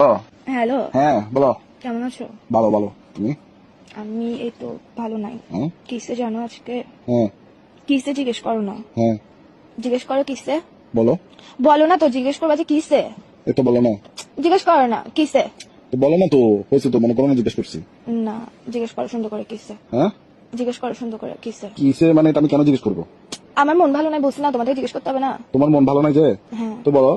ও hello, হ্যাঁ বলো। কেমন আছো? ভালো ভালো, তুমি? আমি এই তো ভালো নাই। হ্যাঁ কিসে জানো আজকে? হ্যাঁ কিসে জিজ্ঞেস করো না, হ্যাঁ জিজ্ঞেস করো কিসে। বলো। বলো না তো, জিজ্ঞেস করবা যে কিসে। এই তো বলো না। জিজ্ঞেস করো না কিসে। তো বলো না তো, হয়েছে তো, মনে করো না জিজ্ঞেস করছি। না, জিজ্ঞেস করো সুন্দর করে কিসে। হ্যাঁ জিজ্ঞেস করো সুন্দর করে কিসে। কিসে মানে এটা আমি কেন জিজ্ঞেস করবো? আমার মন ভালো নাই বলছি না, তোমাদের জিজ্ঞেস করতে হবে না। তোমার মন ভালো নাই যে? হ্যাঁ, তো বলো।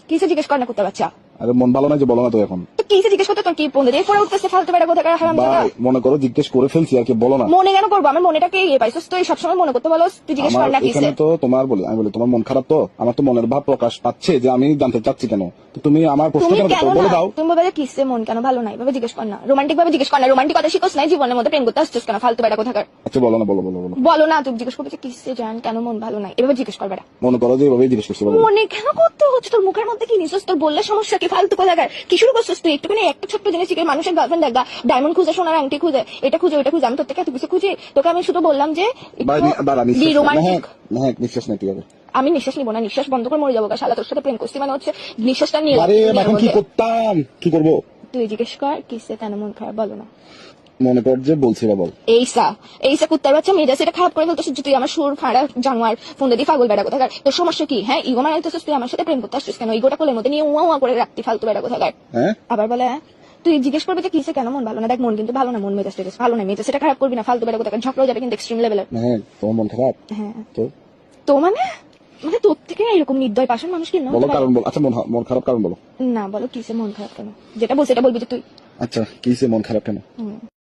কিসে জিজ্ঞেস কর না করতে বাচ্চা। আরে মন ভালো নাই যে বলো না তো এখন। তো কিসে জিজ্ঞেস করতে তোর কি পৌঁছে দিয়ে পরে উঠতেছে ফালতু বেড়া কোথাকার হারাম বা জায়গা। মনে করো জিজ্ঞেস করে ফেলছি আর কি, বলো না। মনে কেন করবো, আমার মনেটাকে ইয়ে পাইছিস তুই সবসময় মনে করতে বলো, তুই জিজ্ঞেস আমার কর না এখানে কিসে। তো তোমার বলি, আমি বলি তোমার মন খারাপ, তো আমার তো মনের ভাব প্রকাশ পাচ্ছে যে আমি জানতে চাচ্ছি কেন। তো তুমি আমার প্রশ্ন তুমি কেন কেন করছো? বলে না, দাও। তুমি বলবে যে কিসে মন কেন ভালো নাই, ভাবে জিজ্ঞেস কর না, রোমান্টিক ভাবে জিজ্ঞেস কর না, রোমান্টিক কথা শিখোস নাই জীবনের মধ্যে, প্রেম করতে আসছিস কেন ফালতু বেড়া কোথাকার। আচ্ছা বলো না, বলো বলো বলো। বলো না, তুমি জিজ্ঞেস করবে যে কিসে জান কেন মন ভালো নাই, এভাবে জিজ্ঞেস করবে না। মনে করো যে এভাবেই জিজ্ঞেস করছি, বলো। মনে কেন করতে হচ্ছে, তোর মুখের মধ্যে কি নিছিস, তোর বললে সমস্যা কি, ফালতু কোথাকার কি শুরু করছিস তুই। একটুখানি একটা ছোট্ট জিনিস শিখে মানুষের গার্লফ্রেন্ড দেখা, ডায়মন্ড খুঁজে, সোনার আংটি খুঁজে, এটা খুঁজে ওইটা খুঁজে, আমি তোর থেকে এত কিছু খুঁজি। তোকে আমি শুধু বললাম যে দাঁড়া, নিঃশ্বাস রোমান্টিক। হ্যাঁ নিঃশ্বাস নিতে হবে। আমি নিঃশ্বাস নিবো না, নিঃশ্বাস বন্ধ করে মরে যাবো, শালা তোর সাথে প্রেম করছি মানে হচ্ছে নিঃশ্বাসটা নিয়ে আরে এখন কি করতাম, কি করবো? তুই জিজ্ঞেস কর কিসে কেন মন খারাপ, বলো না। মনে কর যে বলছি বা বল। এইসা কুত্তার বাচ্চা মেয়ে সেটা খারাপ করে ফেলতেছিস যে তুই আমার সুর ফাঁড়া জানোয়ার ফোন দিয়ে পাগল বেড়া কোথাকার। তোর সমস্যা কি? হ্যাঁ, ইগো মারাইতেছিস, তুই আমার সাথে প্রেম করতে আসছিস কেন? ইগোটা কোলের মধ্যে নিয়ে উয়া উয়া করে রাখতি ফালতু বেড়া কোথাকার। হ্যাঁ আবার বলে হ্যাঁ? তুই জিজ্ঞেস করবি যে কিসে কেন মন ভালো না, দেখ মন কিন্তু ভালো না, মন মেজাজ টেজাজ ভালো না, মেজাজ সেটা খারাপ করবি না, ফালতু বেড়া কোথাকার ঝগড়া যাবে কিন্তু এক্সট্রিম লেভেলের। হ্যাঁ তোমার মন খারাপ? হ্যাঁ তো তো মানে মানে তোর থেকে এরকম নির্দয় পাষাণ মানুষ কি না বলো কারণ বল। আচ্ছা মন খারাপ কারণ বলো। না, বলো কিসে মন খারাপ কেন, যেটা বলছে এটা বলবি যে তুই। আচ্ছা কিসে মন খারাপ কেন?